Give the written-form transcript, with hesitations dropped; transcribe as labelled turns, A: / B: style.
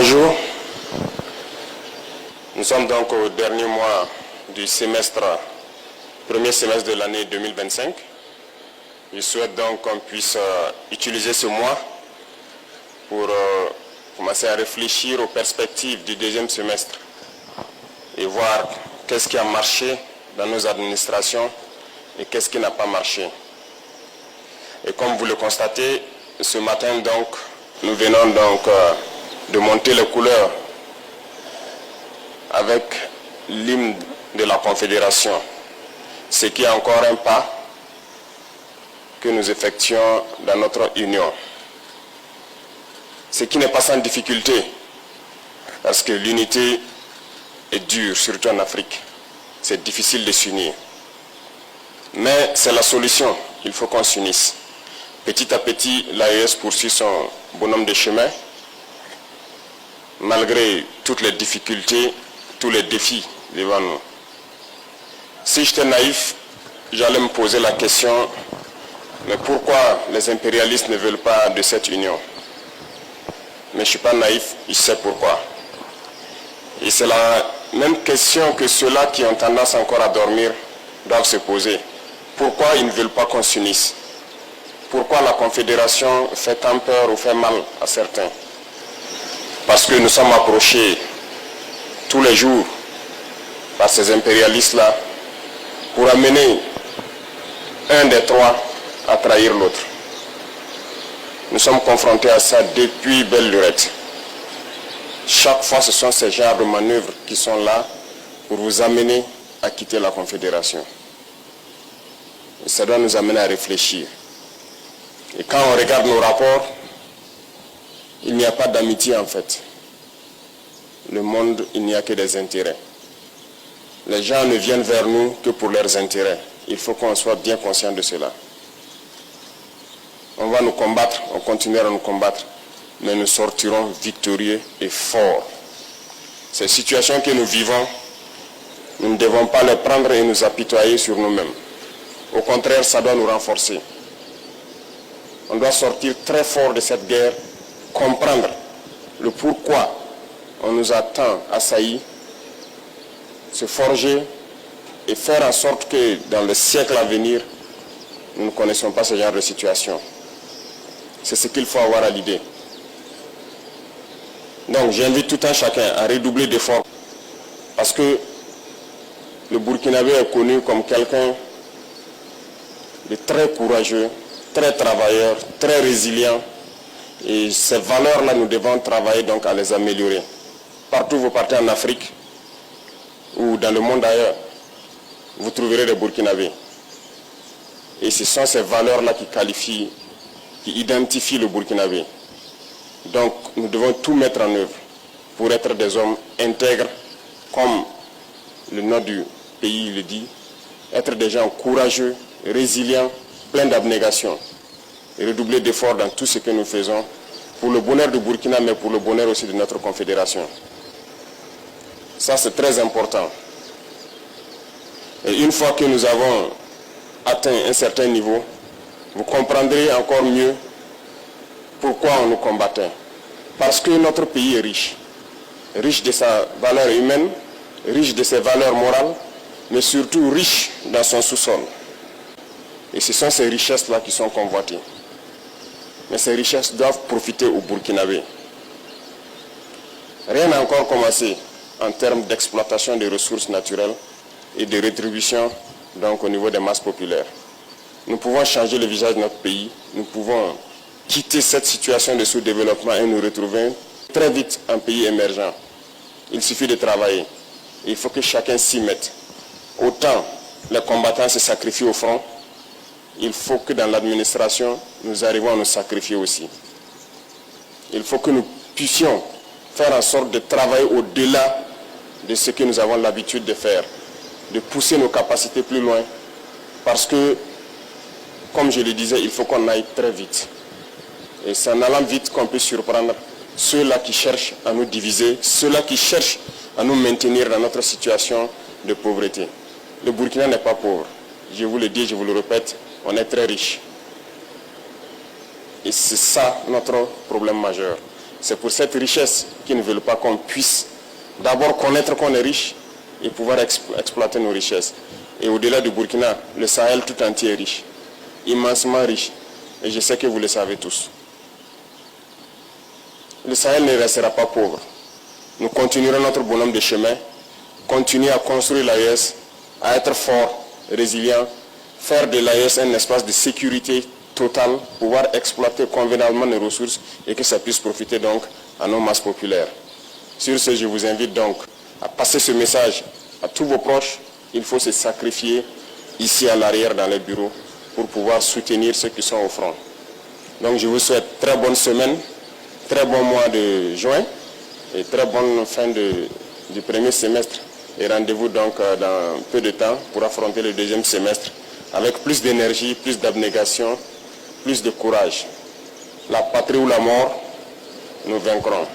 A: Bonjour. Nous sommes donc au dernier mois du premier semestre de l'année 2025. Je souhaite donc qu'on puisse utiliser ce mois pour commencer à réfléchir aux perspectives du deuxième semestre et voir qu'est-ce qui a marché dans nos administrations et qu'est-ce qui n'a pas marché. Et comme vous le constatez, ce matin donc, nous venons donc de monter les couleurs avec l'hymne de la Confédération, ce qui est encore un pas que nous effectuons dans notre union. Ce qui n'est pas sans difficulté, parce que l'unité est dure, surtout en Afrique. C'est difficile de s'unir. Mais c'est la solution, il faut qu'on s'unisse. Petit à petit, l'AES poursuit son bonhomme de chemin, malgré toutes les difficultés, tous les défis devant nous. Si j'étais naïf, j'allais me poser la question, mais pourquoi les impérialistes ne veulent pas de cette union? Mais je ne suis pas naïf, je sais pourquoi. Et c'est la même question que ceux-là qui ont tendance encore à dormir doivent se poser. Pourquoi ils ne veulent pas qu'on s'unisse? Pourquoi la Confédération fait tant peur ou fait mal à certains? Parce que nous sommes approchés tous les jours par ces impérialistes-là pour amener un des trois à trahir l'autre. Nous sommes confrontés à ça depuis belle lurette. Chaque fois, ce sont ces genres de manœuvres qui sont là pour vous amener à quitter la Confédération. Et ça doit nous amener à réfléchir. Et quand on regarde nos rapports, il n'y a pas d'amitié en fait. Le monde, il n'y a que des intérêts. Les gens ne viennent vers nous que pour leurs intérêts. Il faut qu'on soit bien conscient de cela. On va nous combattre, on continuera à nous combattre, mais nous sortirons victorieux et forts. Ces situations que nous vivons, nous ne devons pas les prendre et nous apitoyer sur nous-mêmes. Au contraire, ça doit nous renforcer. On doit sortir très fort de cette guerre, comprendre le pourquoi on nous a tant assaillis, se forger et faire en sorte que dans les siècles à venir, nous ne connaissons pas ce genre de situation. C'est ce qu'il faut avoir à l'idée. Donc j'invite tout un chacun à redoubler d'efforts parce que le Burkinabé est connu comme quelqu'un de très courageux, très travailleur, très résilient. Et ces valeurs-là, nous devons travailler donc à les améliorer. Partout où vous partez en Afrique ou dans le monde ailleurs, vous trouverez des Burkinabés. Et ce sont ces valeurs-là qui identifient le Burkinabé. Donc nous devons tout mettre en œuvre pour être des hommes intègres, comme le nom du pays le dit, être des gens courageux, résilients, pleins d'abnégation et redoubler d'efforts dans tout ce que nous faisons pour le bonheur du Burkina, mais pour le bonheur aussi de notre confédération. Ça, c'est très important. Et une fois que nous avons atteint un certain niveau, vous comprendrez encore mieux pourquoi on nous combattait. Parce que notre pays est riche. Riche de sa valeur humaine, riche de ses valeurs morales, mais surtout riche dans son sous-sol. Et ce sont ces richesses-là qui sont convoitées. Mais ces richesses doivent profiter au Burkinabé. Rien n'a encore commencé en termes d'exploitation des ressources naturelles et de rétribution donc, au niveau des masses populaires. Nous pouvons changer le visage de notre pays, nous pouvons quitter cette situation de sous-développement et nous retrouver très vite un pays émergent. Il suffit de travailler. Il faut que chacun s'y mette. Autant les combattants se sacrifient au front, il faut que dans l'administration, nous arrivions à nous sacrifier aussi. Il faut que nous puissions faire en sorte de travailler au-delà de ce que nous avons l'habitude de faire, de pousser nos capacités plus loin, parce que, comme je le disais, il faut qu'on aille très vite. Et c'est en allant vite qu'on peut surprendre ceux-là qui cherchent à nous diviser, ceux-là qui cherchent à nous maintenir dans notre situation de pauvreté. Le Burkina n'est pas pauvre. Je vous le dis, je vous le répète, on est très riche. Et c'est ça notre problème majeur. C'est pour cette richesse qu'ils ne veulent pas qu'on puisse d'abord connaître qu'on est riche et pouvoir exploiter nos richesses. Et au-delà du Burkina, le Sahel tout entier est riche, immensement riche. Et je sais que vous le savez tous. Le Sahel ne restera pas pauvre. Nous continuerons notre bonhomme de chemin, continuer à construire l'AES, à être fort, résilient, faire de l'AES un espace de sécurité totale, pouvoir exploiter convenablement nos ressources et que ça puisse profiter donc à nos masses populaires. Sur ce, je vous invite donc à passer ce message à tous vos proches. Il faut se sacrifier ici à l'arrière dans les bureaux pour pouvoir soutenir ceux qui sont au front. Donc je vous souhaite très bonne semaine, très bon mois de juin et très bonne fin du premier semestre. Et rendez-vous donc dans peu de temps pour affronter le deuxième semestre avec plus d'énergie, plus d'abnégation, plus de courage. La patrie ou la mort, nous vaincrons.